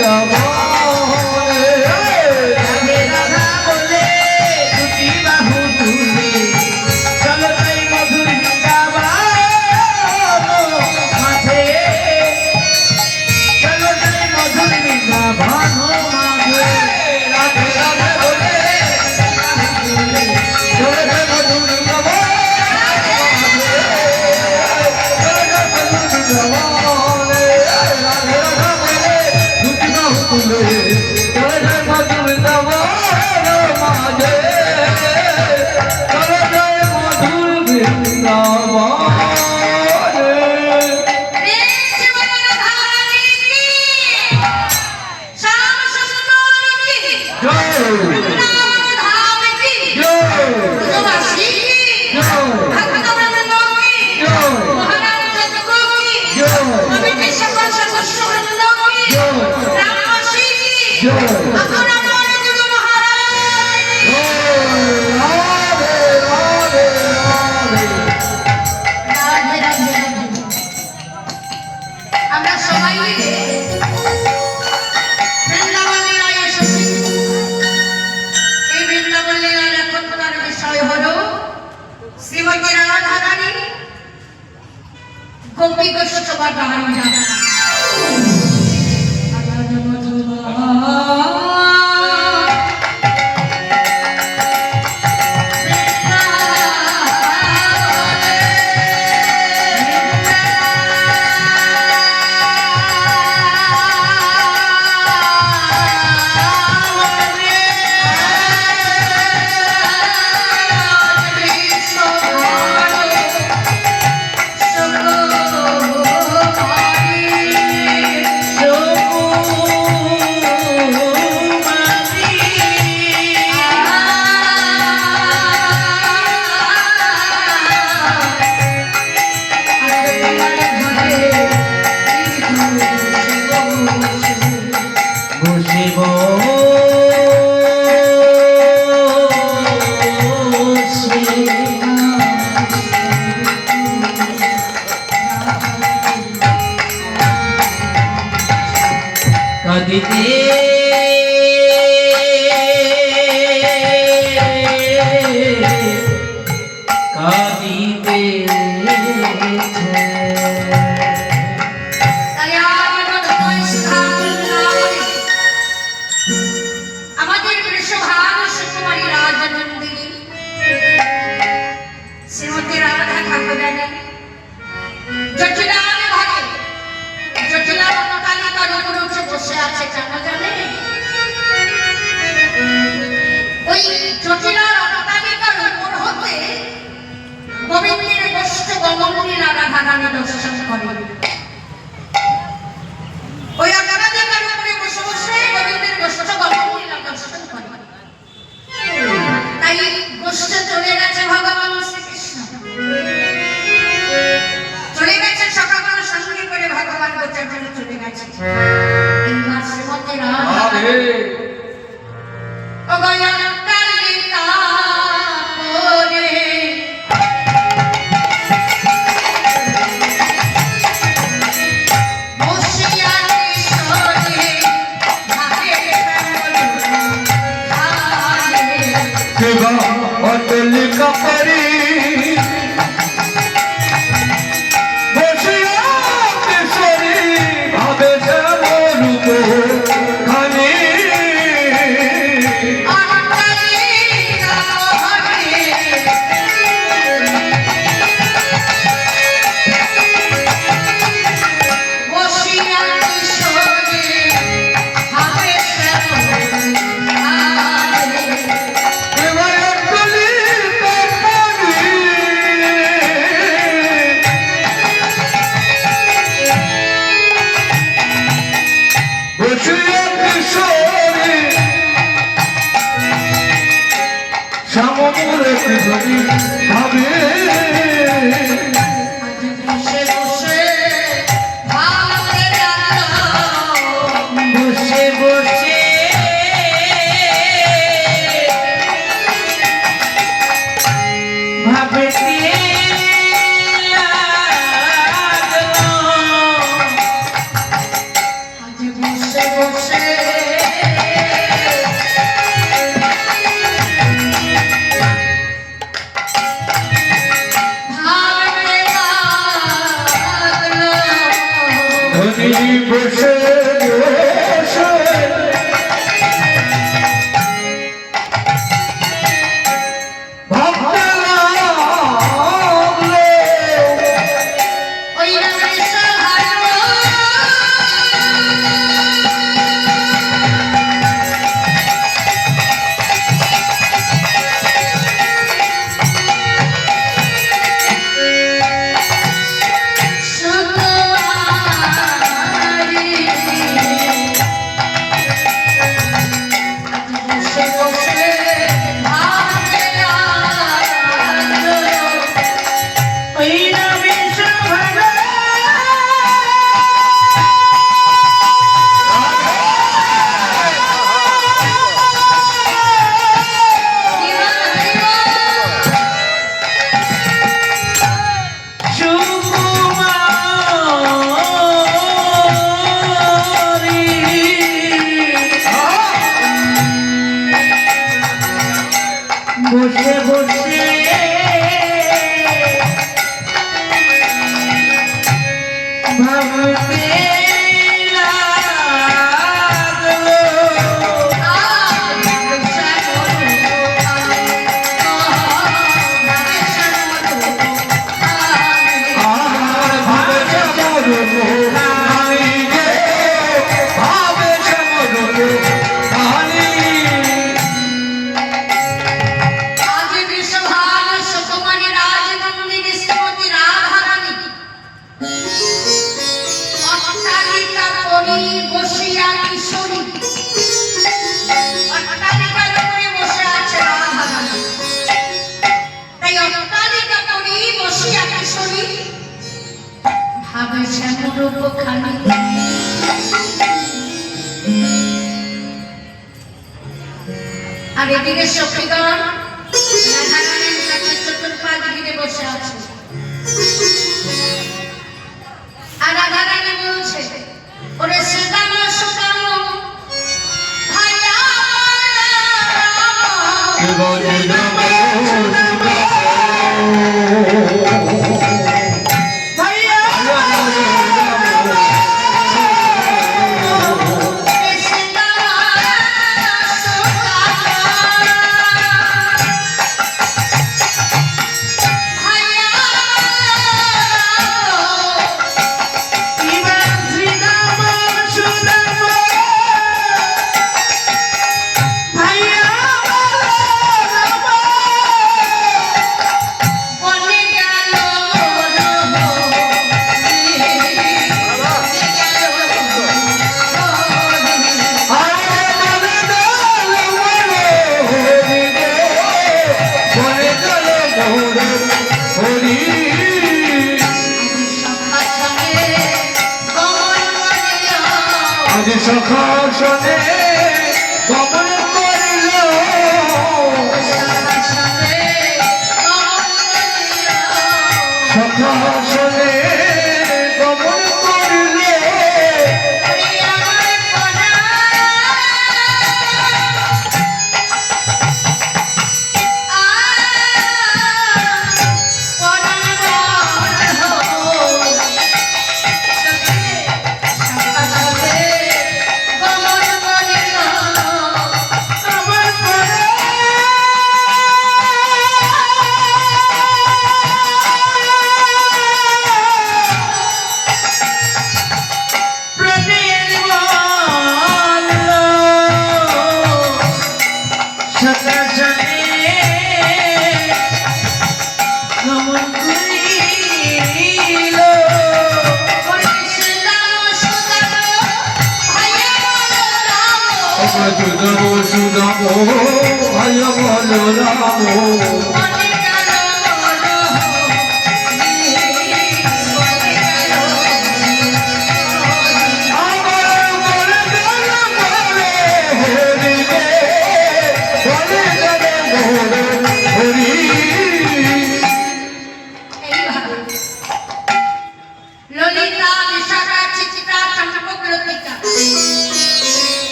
Thank you. আর এদিকে সখীগণ রাধারানীর কাছে চতুর্পাদ ঘিরে বসে আছে। আর রাধারানী বলছে, ওরে সুদাম সুদাম ভাইয়া সখা শোনে গমন করিল সখা শোনে গমন করিল সুদাম ভাই বলো রাম ললিতা বিশাখা চিত্রা চম্পক লতিকা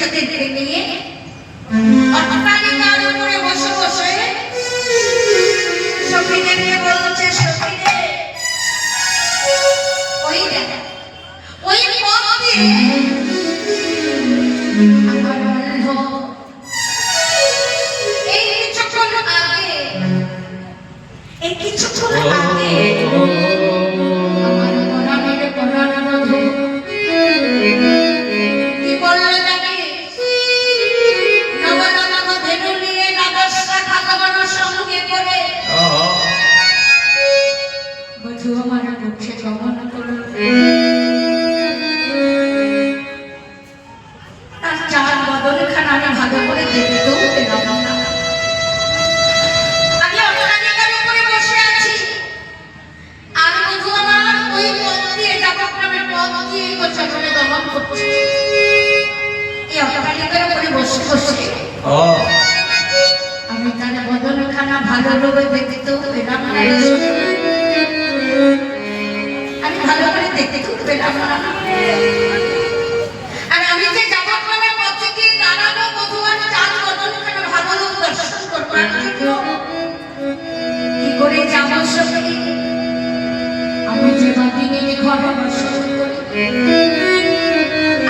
সখীদেরকে নিয়ে অট্টালিকার উপরে বসে বসে সখীদেরকে বলছে, সখীরে ওই দেখা ওই পথ দিয়ে আমার বন্ধু এই কিছুক্ষণ আগে আমার পরাণের পরাণ বন্ধু কি বললো জানিস? নবনব ধেনু নিয়ে নবস্তা খাগবন সঙ্গে করে বধূ আমার মুখে গমন করল। তার চার বদলখানা আমি ভালো করে দেখতেও পেলাম না। আমি অট্টালিকার উপরে বসে আছি আর বধূ আমার ওই পথ দিয়ে যাবক্রমের পথ দিয়ে গোচরে গমন করছে। এই অট্টালিকার উপরে বসে বসে আমি তার বদলখানা ভালো করে দেখতেও পেলাম না। আমি ভালো করে দেখতেও পেলাম না। আর আমি যে যাবক্রমের পথে দিয়ে দাঁড়ানো বধূ আর চার বদলখানা ভালো লোক দর্শন করবো কি করে যাবো সখী? আমি যে বাদিনী ঘর বসত করি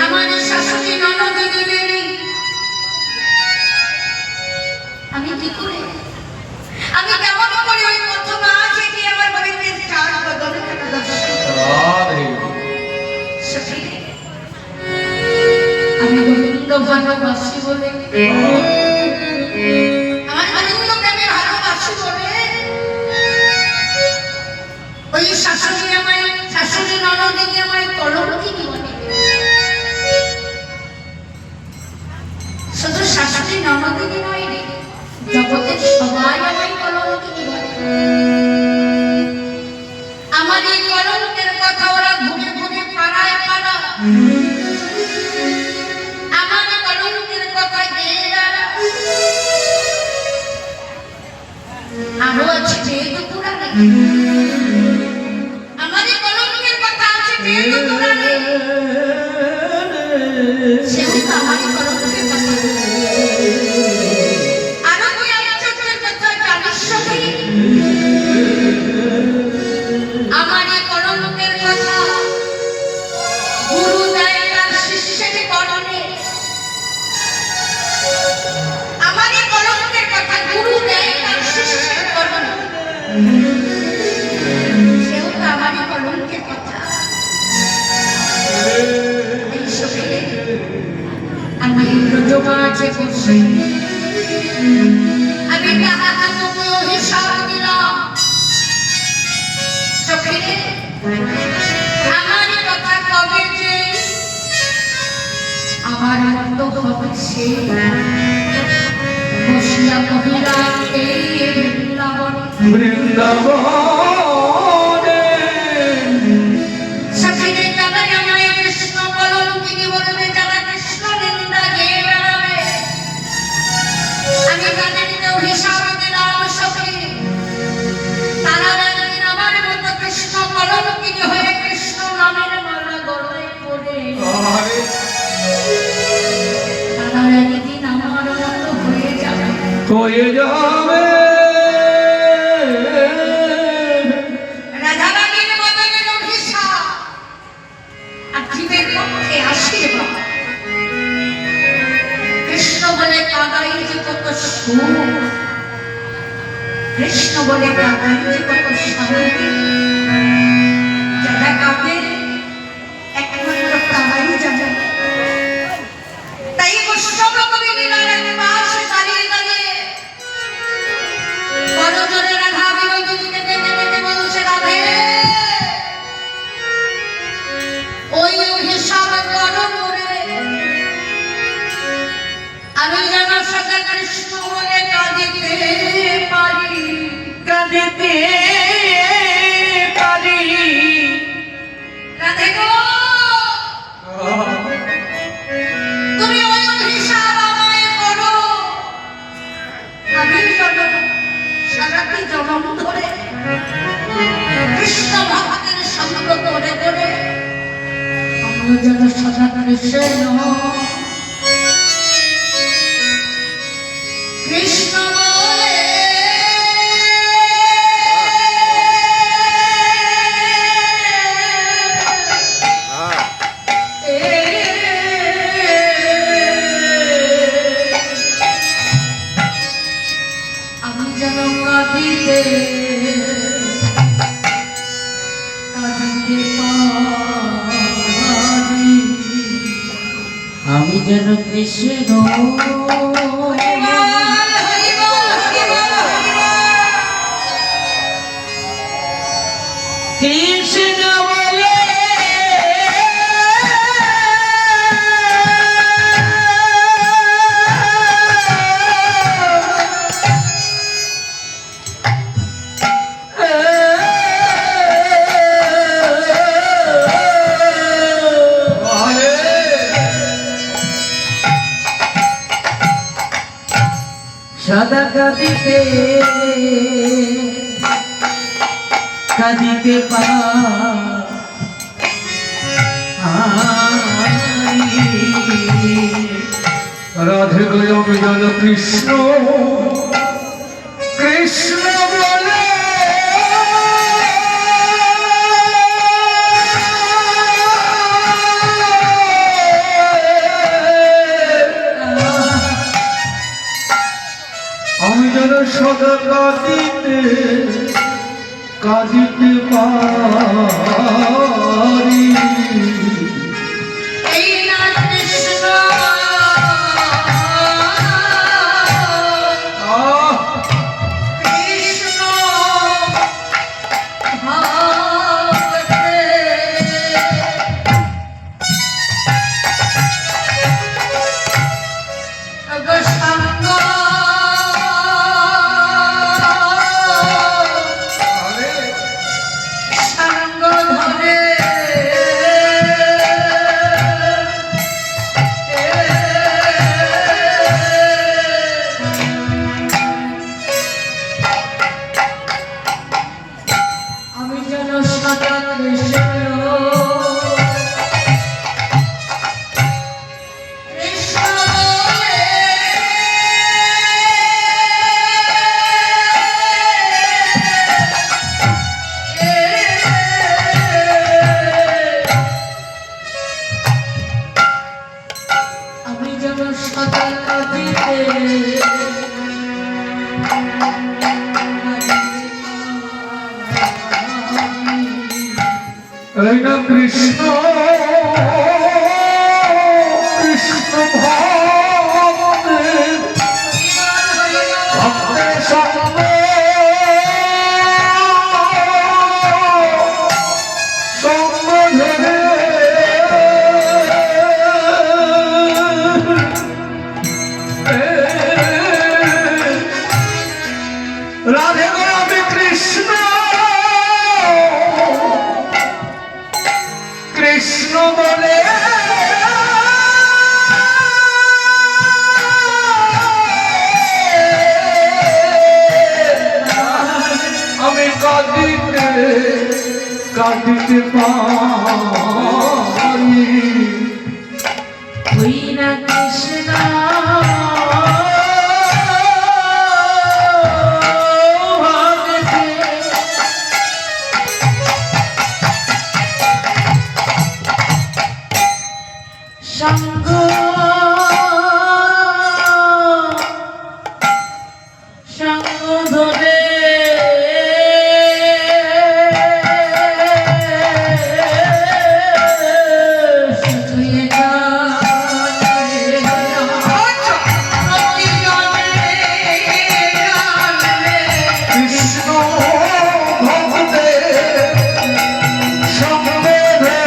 আমার শাশুড়ি ননদিনী বেরি, আমি কি করে আমি কেমন করে ওই প্রথম আছে কি আমার বাড়িতে চার বদলখানা দর্শন সখী? আমি গোবিন্দ ভালোবাসি বলে আমার গোবিন্দকে আমি ভালোবাসি বলে ওই শাশুড়ি আমায় শাশুড়ি ননদিনী আমায় কলঙ্কিনী বলে। শুধু শাশুড়ি ননদিনী নয় রে, জগতের সবাই আমায় কলঙ্কিনী বলে। আমার এই কলঙ্কের কথা ওরা ঘুরে ঘুরে পাড়ায় পাড়া আমার কলঙ্কের কথা আরো আছে বেদ পুরাণে, আমার কলঙ্কের কথা আছে বেদ পুরাণে, সেও তো আমার কলঙ্কের কথা। আরো ওই আচার্যের কথা জানিস সখী? আমার কলঙ্কের কথা গুরু দেয় তার শিষ্যের কর্ণে। আমার কলঙ্কের কথা গুরু দেয় তার শিষ্যের কর্ণে, সেও তো আমার কলঙ্কের কথা। এই সখী আমি ব্রজমাঝে বসে আমি তাহাকে হিসাব দিলাম। সখী আমার কথা কবে যে আমার মতো হবে সে বসিয়া কহিলা এই বৃন্দাবনে। সখীরে যারা আমায় কৃষ্ণ কলঙ্কিনী বলবে, যারা কৃষ্ণ নিন্দা গেয়ে বেড়াবে, আমি তাদেরকেও হিসাব দিলাম সখী। তারা একদিন আমার মতো কৃষ্ণ কলঙ্কিনী হয়ে কৃষ্ণ নামের মালা গলায় পড়ে তারা একদিন আমার মতো হয়ে যাবে। রাধারানীর বদনের অভিশাপ আর জীবের পক্ষে আশীর্বাদ। কৃষ্ণ বলে কাদাই যে কত সুখ, কৃষ্ণ বলে কাদাই যে কত শান্তি, যারা কাঁদে একমাত্র তারাই জানে। তাই বৈষ্ণব কবি লীলার এক পাশে দাঁড়িয়ে দাঁড়িয়ে বড় জোরে রাধা বিনোদিনীকে ডেকে ডেকে বলছে, রাধে ওই হিসাব করো করে আমি যেন সদা কৃষ্ণ বলে কাঁদিতে পারি, কাঁদিতে পারি। রাধে গো তুমি ওই হিসাব আমায় করো, আমি যেন সারাটি জনম ধরে কৃষ্ণ ভক্তের সঙ্গ করে করে আমি যেন সদা কৃষ্ণ আমি যেন কৃষ্ণ কৃষ্ণ বলে সদা কাঁদিতে কাঁদিতে রাধে গয় বিজন কৃষ্ণ কৃষ্ণ বলে আমি যেন সদা কাঁদিতে কাঁদিতে পারি এই না কৃষ্ণ কৃষ্ণ ভক্তে গো সঙ্গ সঙ্গ ধরে আমি যেন সদা কৃষ্ণ কৃষ্ণ বলে আমি যেন সদা কাঁদিতে এই না কৃষ্ণ কৃষ্ণ ভক্তের ভক্তের সঙ্গ সঙ্গ ধরে রাধে গোরামে কৃষ্ণ কৃষ্ণ বলে আমি কাঁদিতে কাঁদিতে পারি হই না কৃষ্ণ ভক্তে সঙ্গ সঙ্গ ধরে শুয়ে কৃষ্ণ ভক্তের সঙ্গ ধরে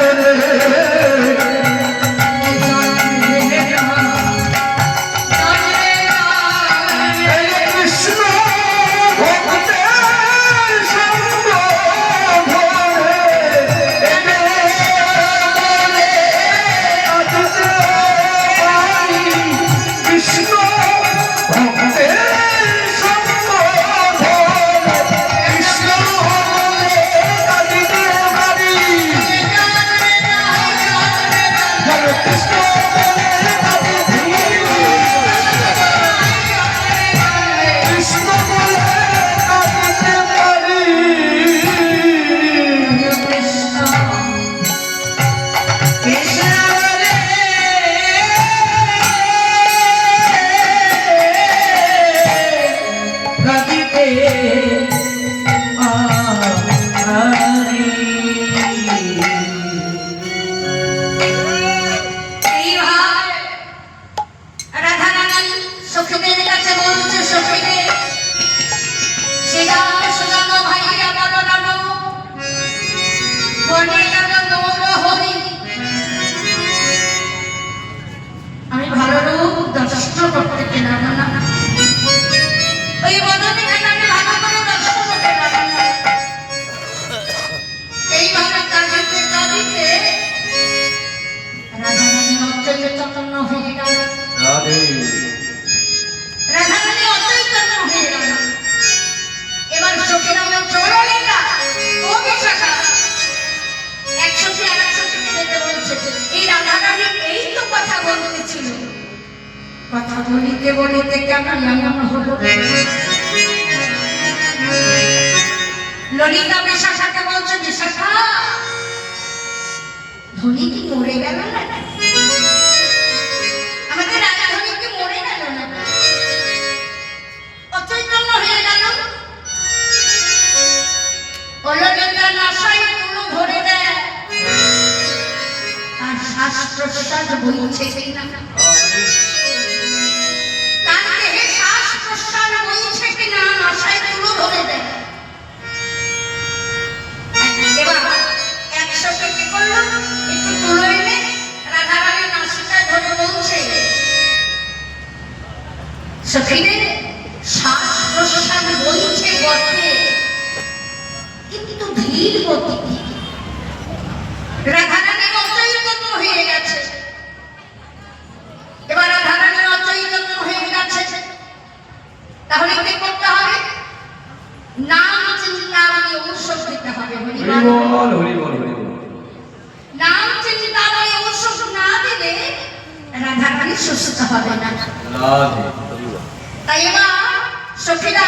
কথা বলিতে বলিতে কেমন এমন হলো ললিতা বিশাখাকে বলছে বিশাখা ধনী কি মরে গেল না আমাদের রাজা ধনী কি মরে গেল না অচৈতন্য হয়ে গেল অললিতা নাশায় তুলো ধরে দেয় আর শ্বাস প্রশ্বাস বইছে কিনা তার দেহে শ্বাস প্রশ্বাস বইছে কিনা নাশায় তুলো ধরে দেয় এবার একসাথে কি করলো একটু তুলো এনে রাধারানীর নাশিকায় ধরে বলছে সখীরে শ্বাস প্রশ্বাস বইছে বটে কিন্তু ধীর গতি রাধারানীর অচৈতন্য হয়ে গেছে এবার রাধারানীর অচৈতন্য হয়ে গেছে তাহলে কি করতে হবে নাম চিন্তামণি ঔষধ দিতে হবে নাম চিন্তামণি ঔষধ না দিলে রাধারানী সুস্থ হবে না তাই এবার সখীরা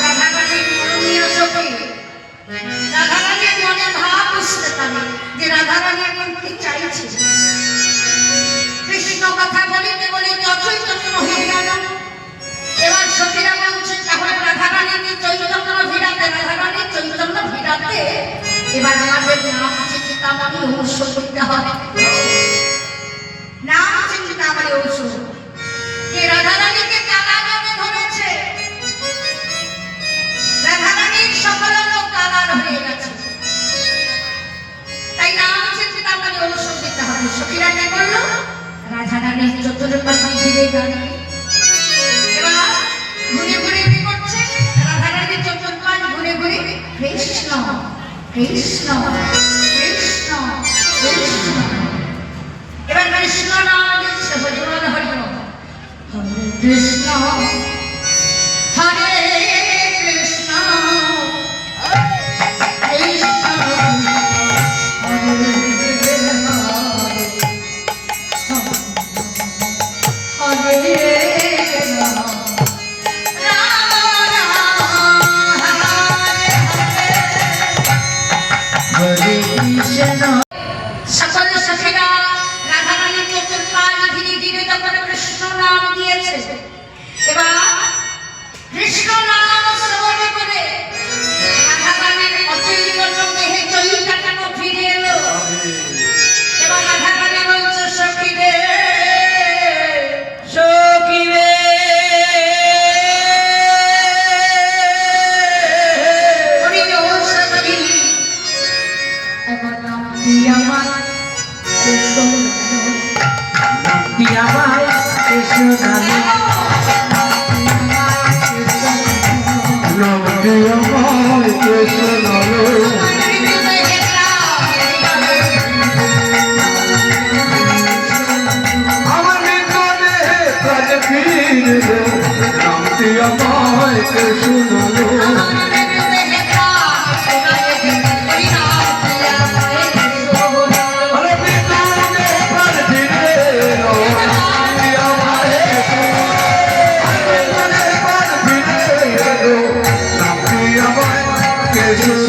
রাধারানীর মনোনীয় সখী রাধারানীর মনে ভাব বুঝতে পারে যে রাধারানী এখন কি চাইছে কৃষ্ণ কথা বলিতে বলিতে অচৈতন্য হয়ে গেল এবার সখীরা বলছে তাহলে রাধারানীকে চৈতন্য ভিড়াতে রাধারানীর চৈতন্য ভিড়াতে এবার আমাদের নাম চিন্তামণি ঔষধ দিতে হবে নাম চিন্তামণি ঔষধ যে রাধারানীকে কালা জমে ধরেছে রাধারানীর সকল লোক কালার হয়ে গেছে তাই নাম চিন্তামণি ঔষধ দিতে হবে সখীরা কি করলো রাধারানীর চতুর্পাশে ঘিরে দাঁড়িয়ে এবার ঘুরে ঘুরে কি করছে রাধারানীর চতুর্পাশ ঘুরে ঘুরে কৃষ্ণ কৃষ্ণ কৃষ্ণ কৃষ্ণ এবার কৃষ্ণ নাম দিচ্ছে হরিবল হরিবল হরে কৃষ্ণ হরে কৃষ্ণ কৃষ্ণ হরে হরে সকল সখীরা রাধারানীর চতুর্পাশ ধীরে ধীরে যখন কৃষ্ণ নাম দিয়েছে এবার কৃষ্ণ নাম শ্রবণ করে রাধারানীর অচৈতন্য দেহে চৈতন্য ফিরে এলো এবার রাধারানী বলছে সখীরে সখীরে হরি ঔষধি এবার নাম দিয়ে আমার কৃষ্ণ দিয়ামায় কৃষ্ণ নামে আমার নিকটে প্রাণ ফিরে নামটি আমায় শুনলো আরে বিদুরে প্রাণ ফিরে নামটি আমায় প্রাণ ফিরে নামটি আমায় শুনলো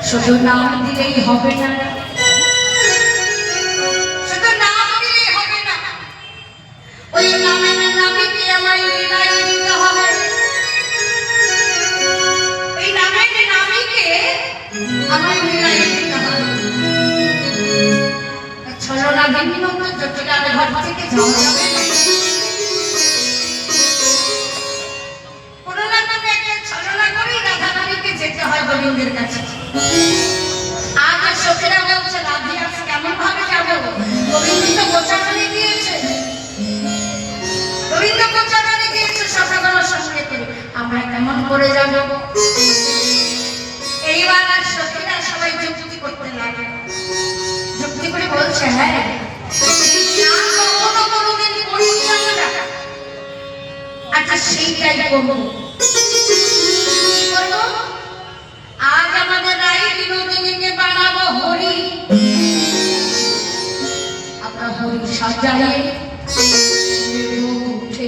শুধু নাম দিলেই হবে না শুধু নাম দিলেই হবে না ওই নামের নামে কি আমায় লীলায় দিতে হবে এই নামের নামীকে আমায় লীলায় দিতে হবে ছলনা বিভিন্ন জটিলার ঘর থেকে যাওয়া যাবে না কোনো না কোনো একটা ছলনা করেই রাধারানীকে যেতে হয় গোবিন্দের কাছে আজ সখীরা বলছে রাধে আজ কেমন ভাবে যাবো গোবিন্দ করে যাবে। এইবার আর সখীরা সবাই যুক্তি করতে লাগে, যুক্তি করে বলছে হ্যাঁ কখনো কোনোদিন করিস না, আচ্ছা সেইটাই করবো। কি করবো? আজ আমাদের রাই বিনোদিনীকে বানাবো হরি, আমরা হরি সাজাইয়ে উঠে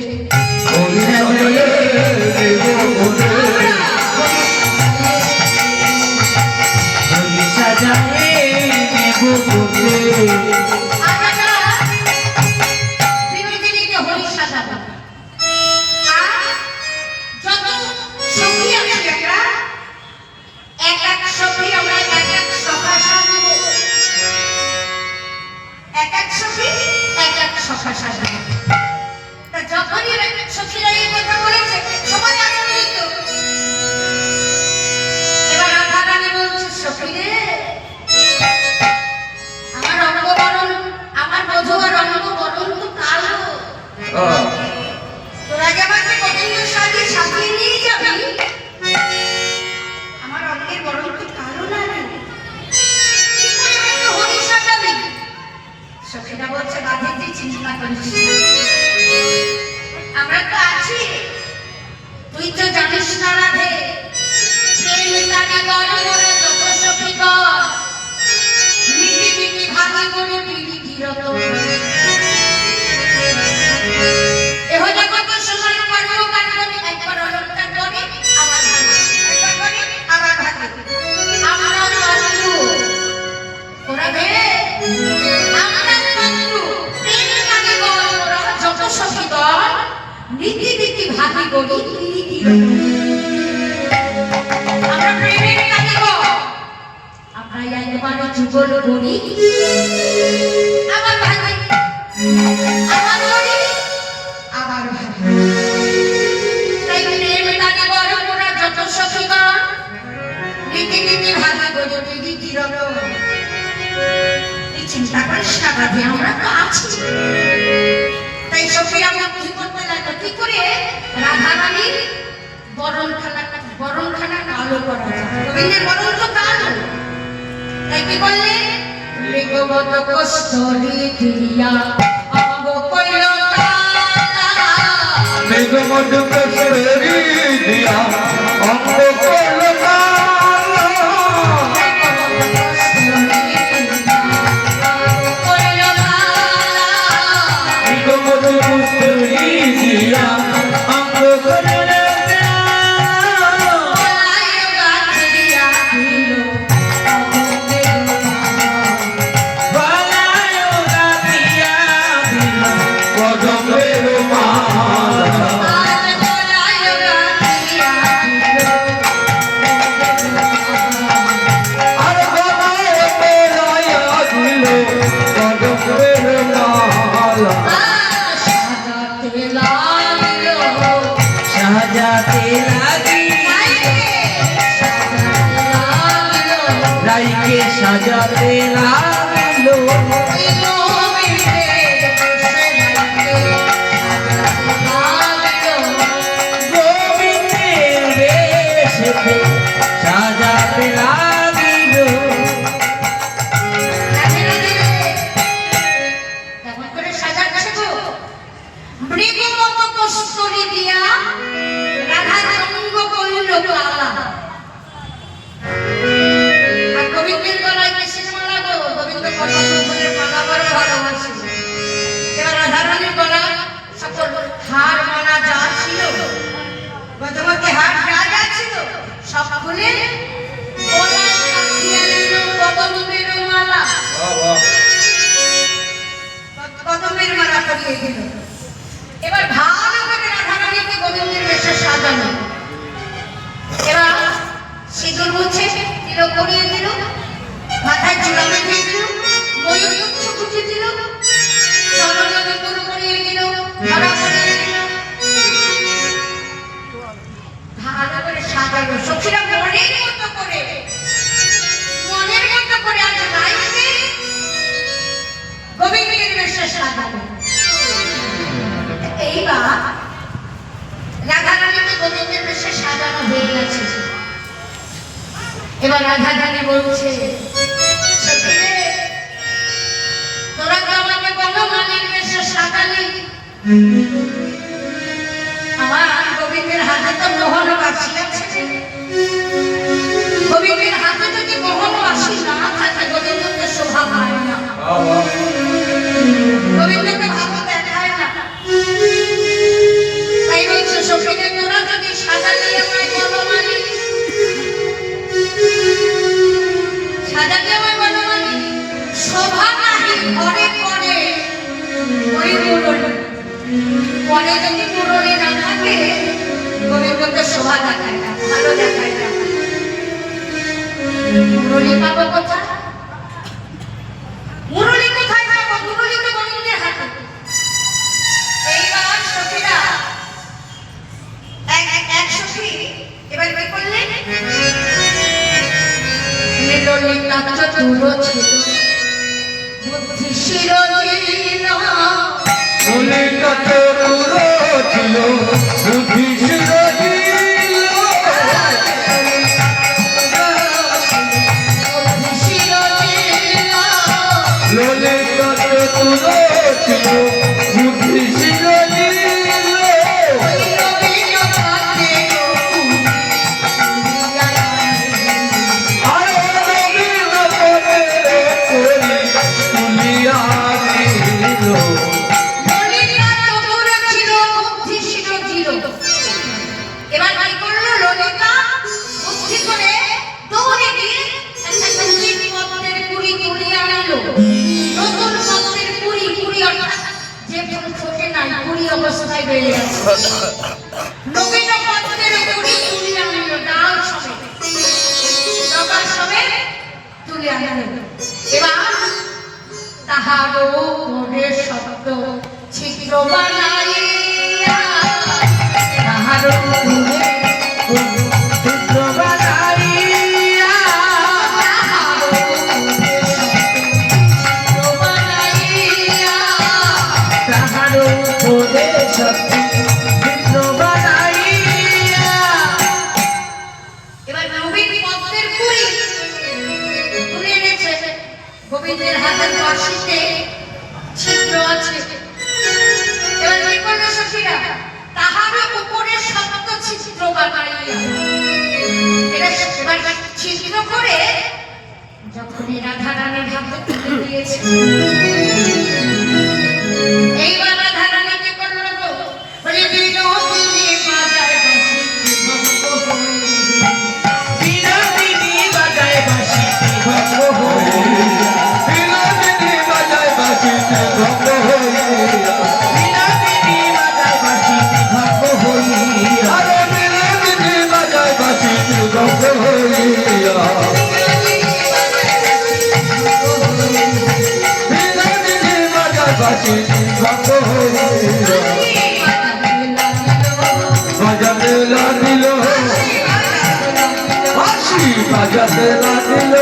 সাজায়ে নেব তোকে। আমরা বিনোদিনীকে হরি সাজাবো। আর যত সখী আছে আমরা এক এক সখী, আমরা এক এক সখা সাজাবো, এক এক সখী এক এক সখা সাজাবো। তা যখনই সখীরা এই কথা বলেছে সবাই আনন্দিত। এবার রাধারানী বলছে সখীরে আমার অঙ্গবরণ, আমার বধূ আর অঙ্গবরণ তো কালো, তোরা যে আমাকে গোবিন্দ সাজিয়ে সাজিয়ে নিয়ে যাবি, আমার অঙ্গের বরণ তো কালো লাগে, কি করে আমাকে হরি সাজাবি? সখীরা বলছে রাধিকে চিন্তা করিস না, আমরা তো আছি, তুই তো জানিস না রাধে প্রেম তাকে গড়ে যত সখী কর নীতি নীতি ভাগে করে পিড়ি কিরত এহ জগৎ সময় কর্ম কাণ্ডে একবার অলঙ্কার করে আবার ভাগে, একবার করে আবার ভাগে, আমরা শত্রু ওরা ভে আমরা শত্রু প্রেম তাকে গড়ে যত সখী কর নীতি নীতি ভাগে করে পিড়ি কিরত। আমরা প্রেমের কাজে গো, আমরা একবারে যুগল করি আবার ভাঙি, আবার করি আবার ভাঙি। তাই প্রেম কাজে বড় ওরা যত সখীগণ নীতি নীতি ভাগে গড়ে পিড়ি কিরত। এই চিন্তা করিস না রাধে, আমরা তো আছি। তাই সখীরা বুদ্ধি করতে লাগলো কি করে রাধারানীর বরণখানা কালো করা যায়, গোবিন্দের বরণ তো কালো। তাই কি করলে রেগবত কষ্টলি দিয়া অঙ্গ কইল কালা, মেঘমধু কষ্টরি দিয়া অঙ্গ করল কালা। মেঘমধু কষ্টরি দিয়া অঙ্গ করল কদমের মালা। আর গলায় পরাইয়া দিল কদমের মালা। সাজাতে লাগি রাইকে সাজাতে লাগলো, গোবিন্দের বেশেতে সাজাতে লাগিলো। কষ্টরি দিয়া রাধার অঙ্গ কইল কালা। আর গোবিন্দের গলায় কিসের মালা গো? গোবিন্দ পদ্মফুলের মালা বড় ভালোবাসে। এবার রাধারানীর গলায় সকল হার মালা যা ছিল, গজমতি হার যা যা ছিল সব খুলে গলায় চাপিয়ে দিল কদমের মালা, কদমের মালা পরিয়ে দিল। এবার ভালো করে রাধারানীকে গোবিন্দের বেশে সাজানো, এবার সিঁদুর মুছে তিলক পরিয়ে দিল, মাথায় চূড়া বেঁধে দিল, ময়ূর পুচ্ছ গুঁজে দিল, চরণে নুপুর পরিয়ে দিল, ধরা পরিয়ে দিল, ভালো করে সাজালো। সখীরা মনের মতো করে আজ রাইকে গোবিন্দের বেশে সাজালো। এইবার রাধারানীকে গোবিন্দের বেশে সাজানো হয়ে গেছে। এবার রাধা রানী বলছে, সখী রে, তোরা তো আমাকে বলো মালিক বেশে সাজালি, আমার গোবিন্দের হাতে তো মোহন বাসি আছে। গোবিন্দের হাতে যদি মোহন বাসি না থাকে গোবিন্দকে শোভা পায় না, গোবিন্দকে ভালো দেখায় না। তাই বলছে সখী রে, তোরা যদি সাজালি আমায় বলো মালিক, সাজাতে আমায় বলো মালিক, শোভা নাহি ঘরে করে ওই মুরলি, পরে যদি মুরলি না থাকে গোবিন্দকে শোভা দেখায় না, ভালো দেখায় না। মুরলি পাবো কোথায়? মুরলি কোথায় পাবো? মুরলি তো গোবিন্দের হাতে। এইবার সখীরা এক সখী এবার কি করলেন? ললিতা চতুর ছিল, বুদ্ধি শিরোহীন, ললিতা চতুর ছিল, বুদ্ধি শিরোহীন, বুদ্ধি শিরোহীন, ললিতা চতুর ছিল, বুদ্ধি শিরোহীন, ওই রবীন্দ্র পাতে আর রবীন্দ্র পদে করি তুলিয়া দিল। ললিতা চতুর ছিল, বুদ্ধি শিরোহীন। এবার কি করলো ললিতা? বুদ্ধি করে দৌড়ে গিয়ে একটা নতুন পদ্মের কুড়ি তুলিয়ে আনলো। নতুন পদ্মের কুড়ি, কুড়ি অর্থাৎ যে ফুল ফোটে নাই, কুড়ি অবস্থায় বেড়ে আছে। নবীন পদ্মের কুড়ি তুলিয়ে আনলো, ডাল সমেত, ডগা সমেত তুলে আনলো। এবার তাহারও মনে শব্দ ছিদ্র বানাইয়া, তাহারও মনে চিত্র বানাইয়া, তাহারও মনে শক্তি চিত্র বানাইয়া, এবার নবীন পদ্মের কুড়ি তুলে এনেছে। গোবিন্দের হাতের বাঁশিতে ছিদ্র আছে। এবার কি করলো সখীরা? তাহার উপরে শব্দ ছিদ্র বানাইয়া, এবার ছিদ্র করে যখনই রাধা রানীর হাতে তুলে দিয়েছে, এইবার রাধা রানী কি করলো গো? বলে বিনোদিনী বাজায় বাঁশি ভক্ত হয়ে। বিনোদিনী বাজায় বাঁশিতে ভঙ্গ হইয়া, বিনোদিনী বাজায় বাঁশিতে ভঙ্গ হইয়া, বিনোদিনী বাজায় বাঁশিতে ভঙ্গ হইয়া, আরে বিনোদিনী বাজায় বাঁশিতে ভঙ্গ হইয়া, বিনোদিনী বাজায় বাঁশিতে ভঙ্গ হইয়া, বাজাতে লাগিল, বাঁশি বাজাতে লাগিল,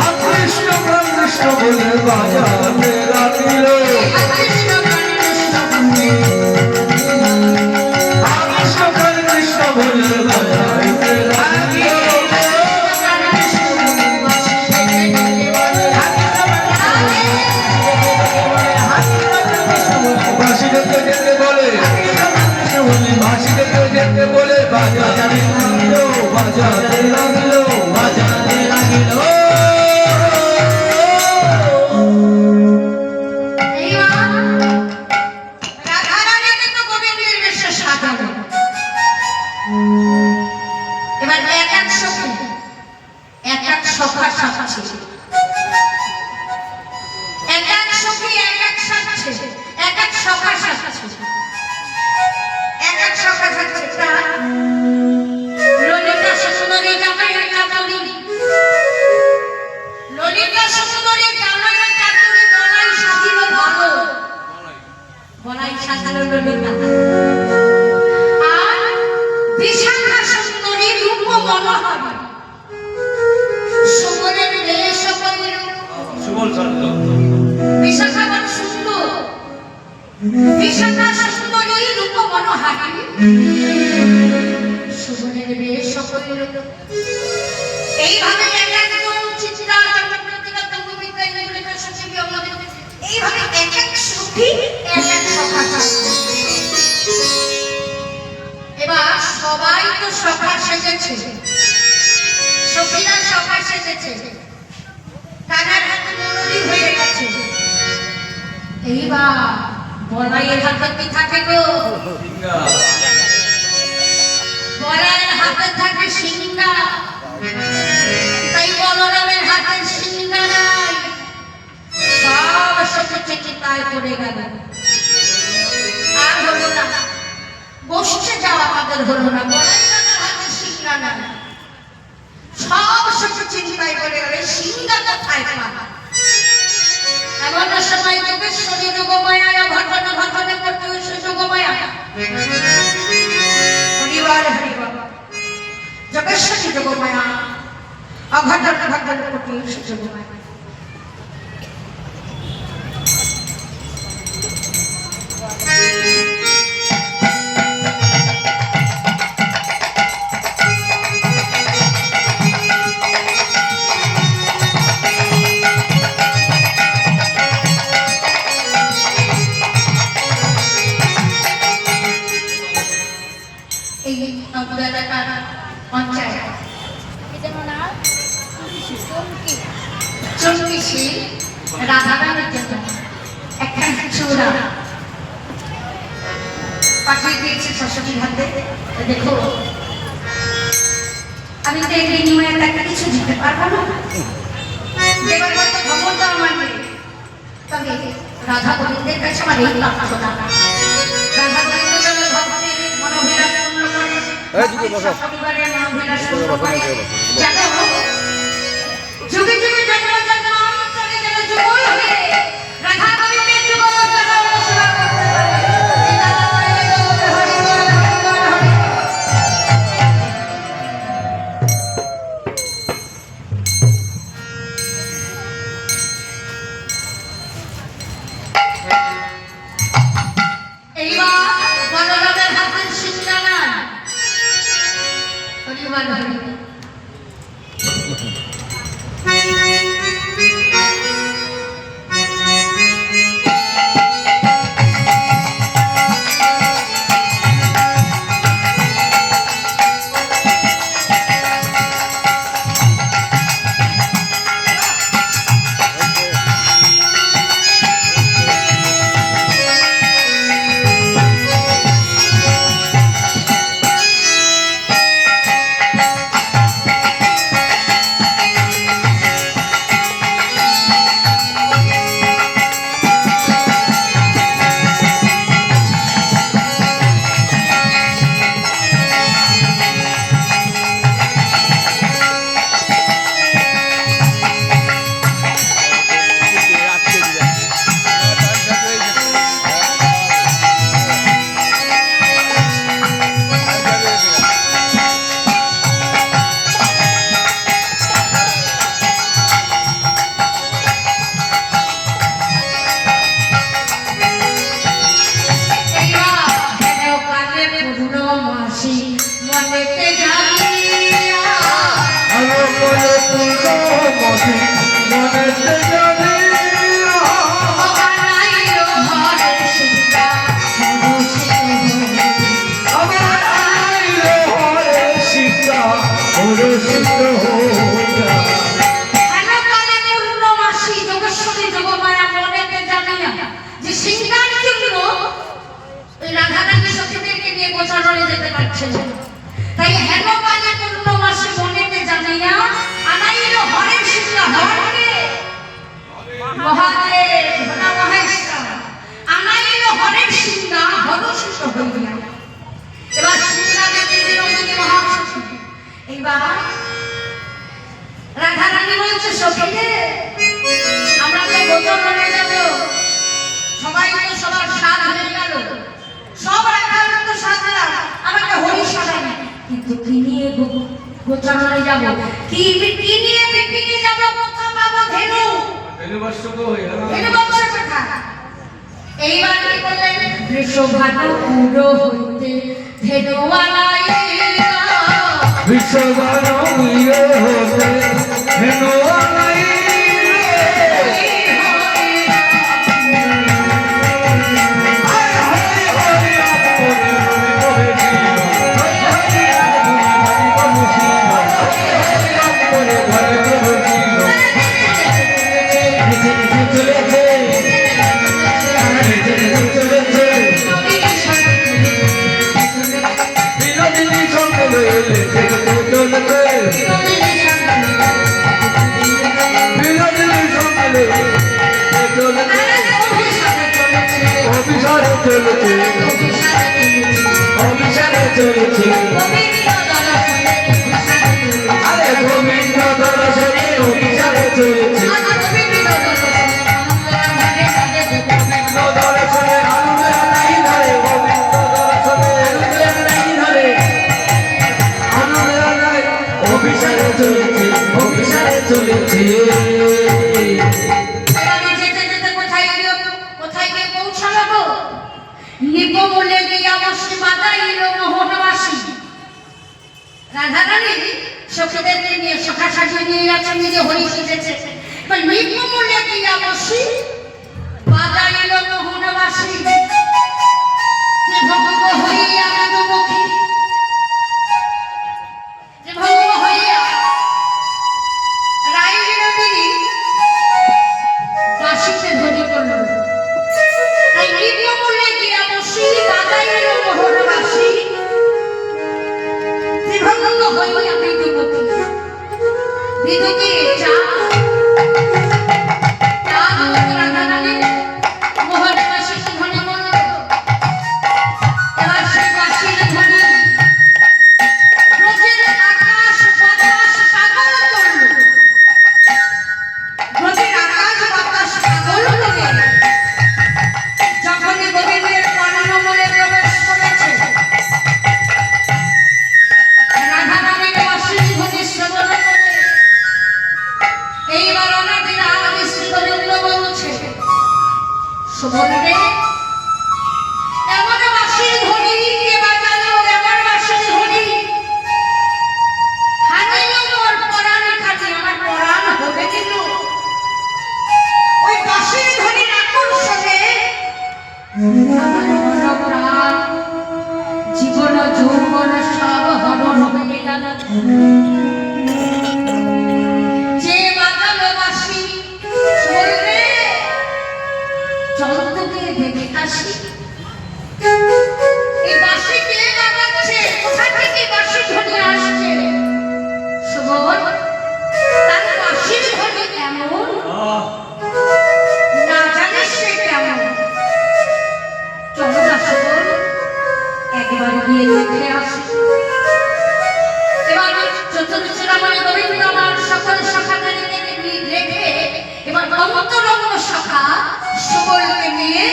আর কৃষ্ণ প্রাণ কৃষ্ণ বলে বাজাতে লাগিল, আর কৃষ্ণ প্রাণ কৃষ্ণ বলে বাজাতে লাগিল, বাঁশিতে যেতে বলে, বাঁশিতে যেতে বলে বাজাতে লাগিল, বাজাতে লাগিল, বাজাতে লাগিল। রাধা রানীকে তো গোবিন্দের বেশে সাজানো। এবার এক এক সখী এক এক সখা সাজছে, এক এক সখী এক এক সাজছে, এক এক সখা সাজছে, এক এক সখা সাজছে। ললিতা সুন্দরী জামাইয়ের চাতুরি, ললিতা সুন্দরী জামাইয়ের চাতুরি গলায় সাজিল ভালো, গলায় সাজানো ললিতা। আর বিশাখা সুন্দরী রূপ মনোহর, সুন্দরের বেশ সুবল শব্দ বিশাখা বড় সুন্দর, বিশাখা সুন্দরী রূপ মনোহারী সুবনের বেশ করিল। এইভাবে এক একজন চিত্রা চন্দ্রমল্লিকা তঙ্গবিদ্যা ইন্দ্রলিকা সচিবী অমলে এইভাবে এক এক সখী এক এক সখা থাকবে। এবার সবাই তো সখা সেজেছে, সখীরা সখা সেজেছে, কানার হাতে মনোরী হয়ে গেছে। এইবার বলাইয়ের হাতে কি থাকে গো? বলাইয়ের হাতে থাকে সিংহা। তাই বলরামের হাতে সিংহা নাই, সব সখী চিন্তায় পড়ে গেল। আর হলো না, বসতে যাওয়া আমাদের হলো না। বলাইয়ের হাতে সিংহা নাই, সব সখী চিন্তায় পড়ে গেল। সিংহা কোথায় পাবা? এমন সময় যোগেশ্বরী যোগমায়া ঘটনা ঘটনা করতে হয়েছে। যোগমায়া পরিবার যোগেশ্বরী যোগমায়া অঘটনা ঘটনা করতে হয়েছে। যোগমায়া রাধারানীর জন্য একখানা চূড়া পাঠিয়ে দিয়েছে শাশুড়ির হাতে। দেখো, আমি তো এই বিনিময়ে একটা কিছু দিতে পারবো না, দেবার মতো ক্ষমতা আমার নেই। তবে রাধা গোবিন্দের কাছে আমার এই প্রার্থনা, রাধা গোবিন্দের জন্য ভক্তের মনোভিলাস পূর্ণ করে পরিবারের মনোভিলাস পূর্ণ করে যেন যুগে যুগে জন্ম জন্মান্তরে যেন যুগল হয়ে রাধা গোবিন্দের যুগল চরণ সেবা করতে পারে। এইবার বলরামের হাতের সিংহা নাই, পরিবার তাই হেন কালে পূর্ণমাসে মনেতে জানাইয়া আনাইল হরের সিংহা হরকে মহাদেব ধনা মহেশ্বর আনাইল হরের সিংহা হরসিত হইয়া। এবার সিংহা দেবী বিনোদিনী মহাসতী এইবার রাধারানী বলছে, সখীরে আমরা তো গোচর হয়ে যাব, সবাই তো সবার সাধ হয়ে গেল, সব রাখার তো সাধরা আমাকে হরি সাধা, কিন্তু কি নিয়ে গোচরণে যাব? কি নিয়ে পিপিনে যাব? কোথা পাবো ধেনু? ধেনু বর্ষ কোথা? এইবার কি করলেন? বৃষভানুপুর হইতে ধেনুয়ালাই বিশ্ববানবীয় হতে হেনো আলাই অভিসারে চলেছে অভিসারে চলেছে আরে গোবিন্দ দর্শনে অভিসারে চলেছে গোবিন্দ দর্শনে আনন্দের নাই ধরে গোবিন্দ দর্শনে আনন্দের নাই ধরে আনন্দের নাই অভিসারে চলেছে অভিসারে চলেছে নিপমূলে গিয়া বসে বাজাইল মোহনবাসী। রাধারানী সখীদেরকে নিয়ে সখা সাজিয়ে নিয়ে যাচ্ছেন, নিজে হরি সেজেছে। এবার নিপমূলে গিয়া বসি বাজাইল মোহনবাসী। যে ভঙ্গ হইয়া মধুমুখী, যে ভঙ্গ হইয়া রায় বিনোদিনী বাসিতে ধ্বনি করল। তাই নিপমূলে গিয়া বসি বাজাইল মোহনবাসী। যে ভঙ্গ হইয়া মৃদুমুখী, মৃদুকে চা রাধারানী মোহনবাসীকে ধ্বনি করল। এবার সেই বাসির ধ্বনি ব্রজের আকাশ বাতাস পাগল করল। ব্রজের আকাশ বাতাস পাগল করে যখনই গোবিন্দের কর্ণমূলে প্রবেশ করেছে, রাধারানীর বাঁশির ধ্বনি শ্রবণ করে এইবার অনাদিন আদি শ্রীগোবিন্দ বলছে, শোভনরে এমন বাঁশির ধ্বনি কে বাজালো, এমন বাঁশির ধ্বনি হানিল মোর পরাণ খালি, আমার পরাণ হবে দিল। ওই বাঁশির ধ্বনির আকর্ষণে আমার মন প্রাণ জীবন যৌবন সব হরণ হয়ে গেল। যে বাজালো বাঁশি বলবে চল তোকে দেখে আসি। এই বাঁশি কে বাজাচ্ছে, কোথা থেকে বাঁশি ধ্বনি আসছে? শোভন, তার বাঁশির ধ্বনি কেমন না জানিস সে কেমন? চলো না শোভন, একবার গিয়ে দেখে আসি। এবার চতুর্চূড়ামণি গোবিন্দ আমার সকল শাখাদের রেখে এবার অন্তরঙ্গ শাখা সুবলকে নিয়ে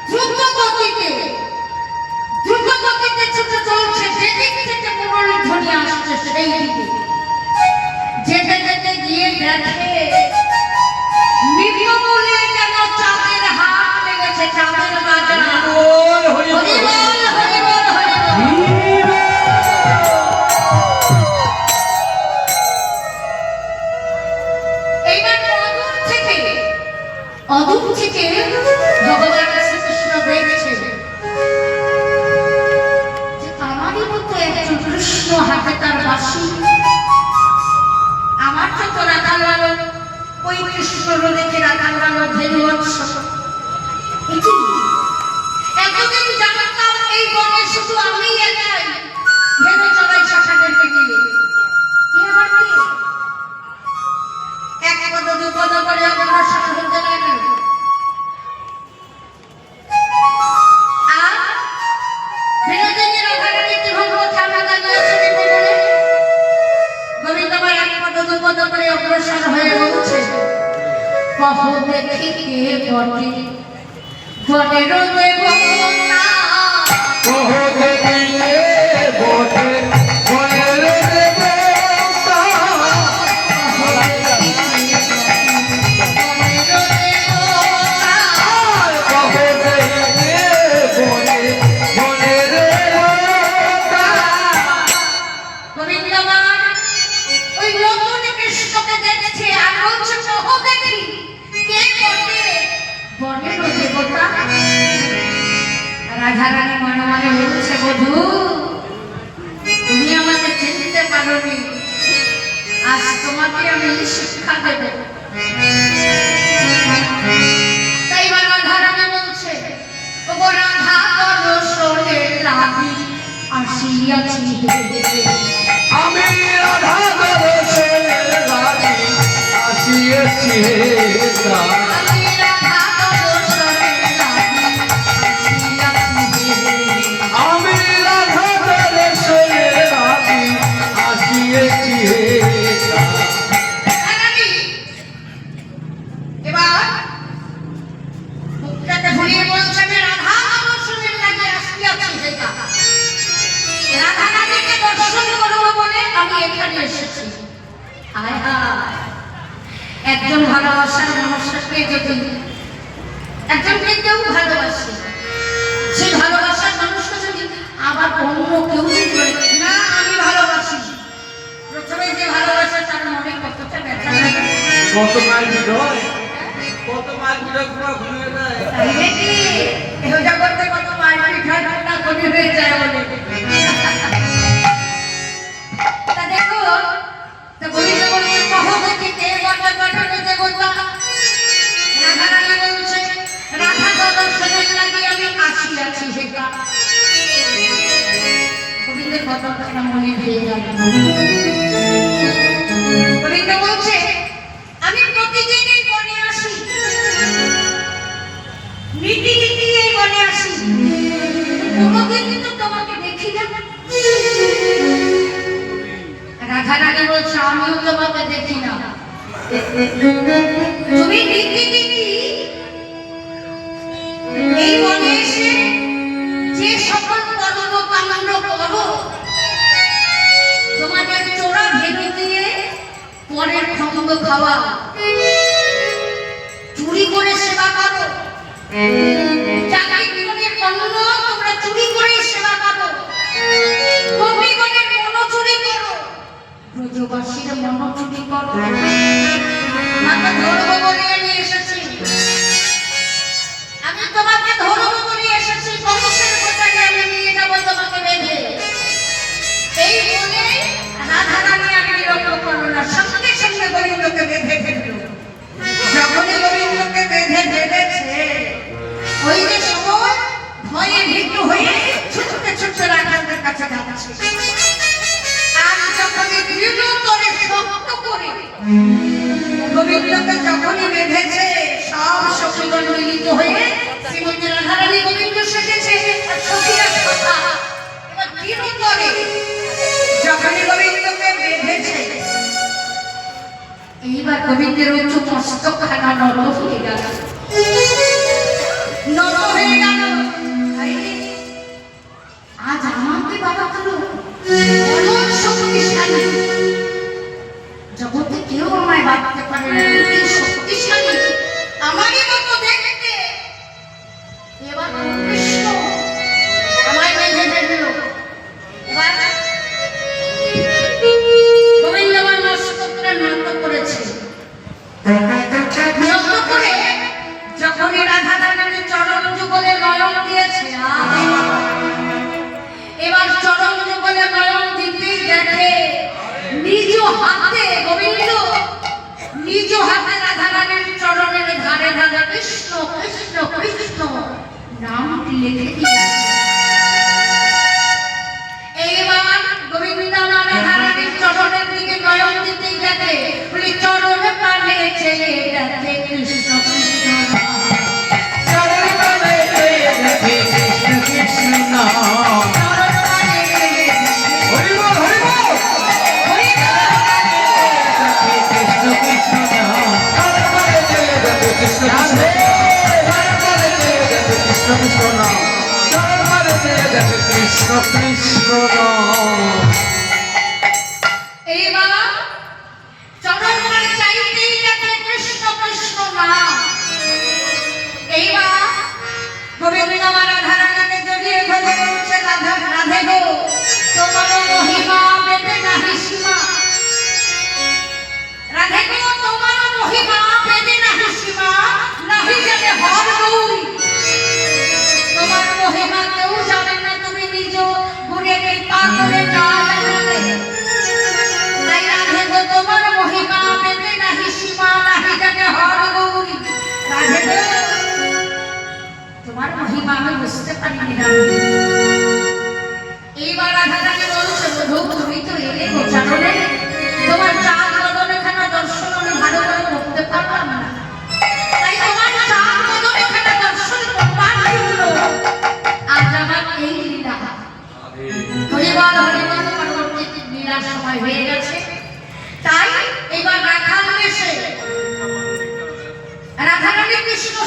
দ্রুত গতিতে ছুটে চলছে। যেদিক থেকে মুরলী ধ্বনি আসছে সেই দিকে যেতে যেতে গিয়ে দেখে নিপমূলে যেন চাঁদের হাত লেগেছে, চাঁদের বাজার। হরিবল হরিবল হরিবল। এইবার অদূর থেকে ভগবান শ্রীকৃষ্ণ দেখছে যে আমারই মতো একজন কৃষ্ণ হাতে তার বাঁশি, আমার তো রাখাল বালক, ওই কৃষ্ণ দেখে রাখাল বালক ধেনু উৎসব। এতদিন জানতাম এই বনে শুধু আমি একাই ধেনু চড়াই শাখাদেরকে নিয়ে। কি আমার কি এক পদ দু পদ করে অগ্রসর শাখা হতে লাগলো। আর বিনোদিনী রাধারানী ত্রিভঙ্গ থানা দাঁড়িয়েছে বলে গোবিন্দ আবার এক পদ দু পদ করে অগ্রসর হয়ে বলছে, কহ দেখি কে বটে বটের দেবতা, কহ দেখি কে বটে বটের দেবতা, কহ দেখি কে বটে বনের দেবতা। রাধারানী মনে মনে বলছে, বধূ তুমি আমাকে চিনতে পারোনি, আজ তোমাকে আমি শিক্ষা দেব। তাই বা রাধারানী বলছে, ওগো রাধা দর্শনের লাগি আসিয়াছি আমি রাধা দর্শনের লাগি আসিয়াছি হে দাস। আমি রাধা দর্শনের লাগি আসিয়াছি আমি রাধা দর্শনের লাগি আসিয়াছি হে দাস। রাধারানী এবার মুখটাকে ঘুরিয়ে বলছে, আমি রাধা দর্শনের লাগি আসিয়াছি হে দাস। রাধারানীকে দর্শন করবো বলে আমি এখানে এসেছি। হায় হায়, একজন ভালোবাসার মানুষকে যদি একজনকে কেউ ভালোবাসে, সেই ভালোবাসার মানুষকে যদি আবার অন্য কেউ বলে না আমি ভালোবাসি, প্রথমে যে ভালোবাসা তার মনে কতটা ব্যথা লাগে। কত মাইল হয়, কত মাইল ঘুরে ঘুরে দেয়। তাই নাকি এই জগতে কত মারপিট হয় না কোনি হয়ে যায় বলে। তা দেখো, তা গোবিন্দ বলছে, কহ দেখি কে বটে বটে দেবতা। রাধারানী বলছে, রাধা দর্শনের লাগি আমি আসিয়াছি হে দাস। গোবিন্দের কথাটা মনে ভেঙে গেল। গোবিন্দ বলছে, আমি প্রতিদিনই বনে আসি, নীতি নীতি এই বনে আসি, কোনোদিন তো তোমাকে দেখি না। রাধারানী বলছে, আমিও তোমাকে দেখি না। তুমি নীতি নীতি এই বনে এসে যে সকল কর্মকাণ্ড করো, তোমাদের চোরা ভেঙে দিয়ে পরের খন্দ খাওয়া, চুরি করে সেবা করো, জাতিগণের অন্ন তোমরা চুরি করে সেবা করো, কবিগণের মন চুরি করো, ব্রজবাসীর মন চুরি করো। মাকে ধরবো বলে আমি এসেছি, আমি তোমাকে ধরবো বলে এসেছি, কংসের কোটায় আমি নিয়ে যাবো তোমাকে বেঁধে। এই বলে রাধারানী আর বিরক্ত করলো না, সঙ্গে সঙ্গে গোবিন্দকে বেঁধে ফেললো। যখনই গোবিন্দকে বেঁধে ফেলেছে, ওই যে সময় ভয়ে ভীত হয়ে ছুটতে ছুটতে রাধার কাছে যাচ্ছে। আর যখনই দৃঢ়তরে শক্ত করে গোবিন্দকে যখনই বেঁধেছে, সব সখীগণ মিলিত হয়ে শ্রীমতী রাধারানী গোবিন্দ সেজেছে আর সখীরা কথা। এবার দৃঢ়তরে যখনই গোবিন্দকে বেঁধেছে, এইবার গোবিন্দের উচ্চ মস্তকখানা নত হয়ে গেল, নত হয়ে গেল। আজ আমাকে বাবা হলো এমন শক্তিশালী, জগতে কেউ আমায় বাঁধতে পারে না, এই শক্তিশালী আমারই মতো দেখতে। এবার কৃষ্ণ আমায় বেঁধে ফেলল। এবার গোবিন্দ আমার মস্তকটা নত করেছে। নত করে যখনই রাধারানীর চরণ যুগলে নয়ন দিয়েছে, এবার চরণ যুগলে নয়ন দিতেই দেখে নিজ হাতে গোবিন্দ নিজ হাতে রাধারানীর চরণের ধারে ধারে কৃষ্ণ কৃষ্ণ কৃষ্ণ নামটি লিখে দিয়েছে। এইবার গোবিন্দ রাধারানীর চরণের দিকে নয়ন দিতেই দেখে বলি চরণ পানে ছেলে দেখে কৃষ্ণ কৃষ্ণ চরণ তলে দেখে কৃষ্ণ কৃষ্ণ নাম। চরণ পানে হরি বল হরি বল। দেখে কৃষ্ণ কৃষ্ণ নাম। চরণ তলে দেখে কৃষ্ণ কৃষ্ণ নাম। চরণ তলে দেখে কৃষ্ণ কৃষ্ণ নাম।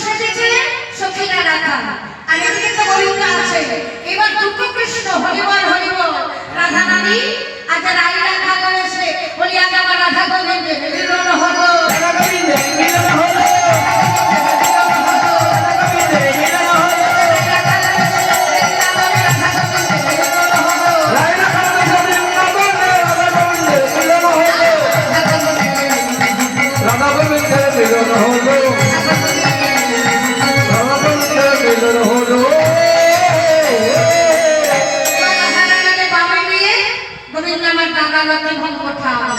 সেজেছে সখীরা রাধা আর এদিকে তো গোবিন্দ আছে এবার দুটো কৃষ্ণ হরিবল হরিবল রাধা রানী আজ রাই রাধা করেছে বলি আজ আমার রাধা গোবিন্দের মিলন হলো রাধা গোবিন্দের মিলন হলো, রায় রাধা বৃন্দাবনে রাধা গোবিন্দের মিলন হলো, রাধা গোবিন্দের মিলন হলো, রাধা গোবিন্দের মিলন হলো। গোবিন্দ আমার টাকা লক্ষ্মী ভঙ্গ কোথাও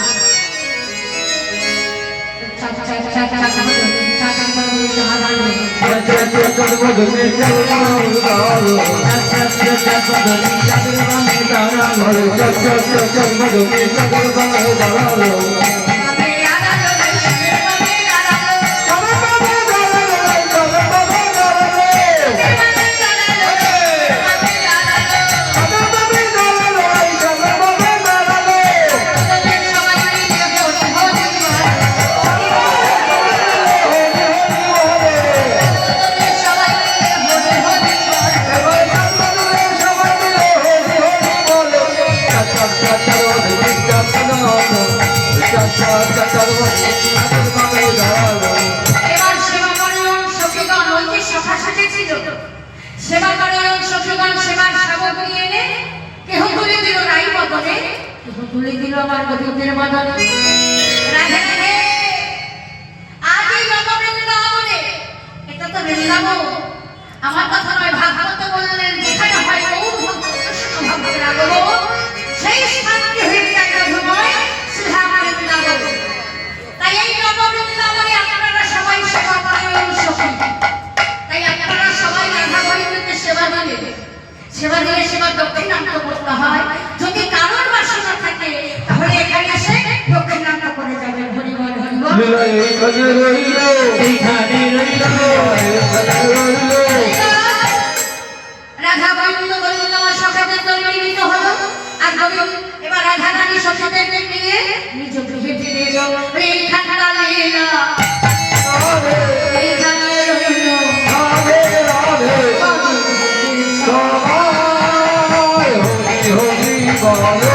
এবার সেবা করেন সখীগণ ওই যে সখা সাজেছিল সেবা করেন সখীগণ সেবার শাবক নিয়ে এনে কেহ তুলে দিল রাই বদনে কেহ তুলে দিল আমার গোবিন্দের বদনে রাধে রাধে আজ এই নববৃন্দাবনে এটা তো বৃন্দাবন আমার কথা নয় ভাগবত বললেন যেখানে হয় গৌর ভক্ত কৃষ্ণ ভক্তের আগমন সেই স্থানটি হয়ে যায় মধুময় সুধা বৃন্দাবন তাই এই নববৃন্দাবনে আপনারা সবাই সেবা করেন সখী তাই আপনারা সবাই রাধা গোবিন্দকে সেবা দিলে সেবা দক্ষিণান্ত করতে হয় যদি কারোর বাসনা থাকে তাহলে এখানে এসে দক্ষিণান্ত করে যাবেন হরিবল হরিবল এইখানে রইল, এইখানে রইল, এইখানে রইল। রাধা গোবিন্দ গোবিন্দ আমার সখাদের তৈরি হলো আর গোবিন্দ এবার রাধা রানী সখাদেরকে নিয়ে নিজ গৃহে ফিরে এলো এইখানটা লীলা এইখানে রইল রাধে রাধে সবাই হরি হরি বলো।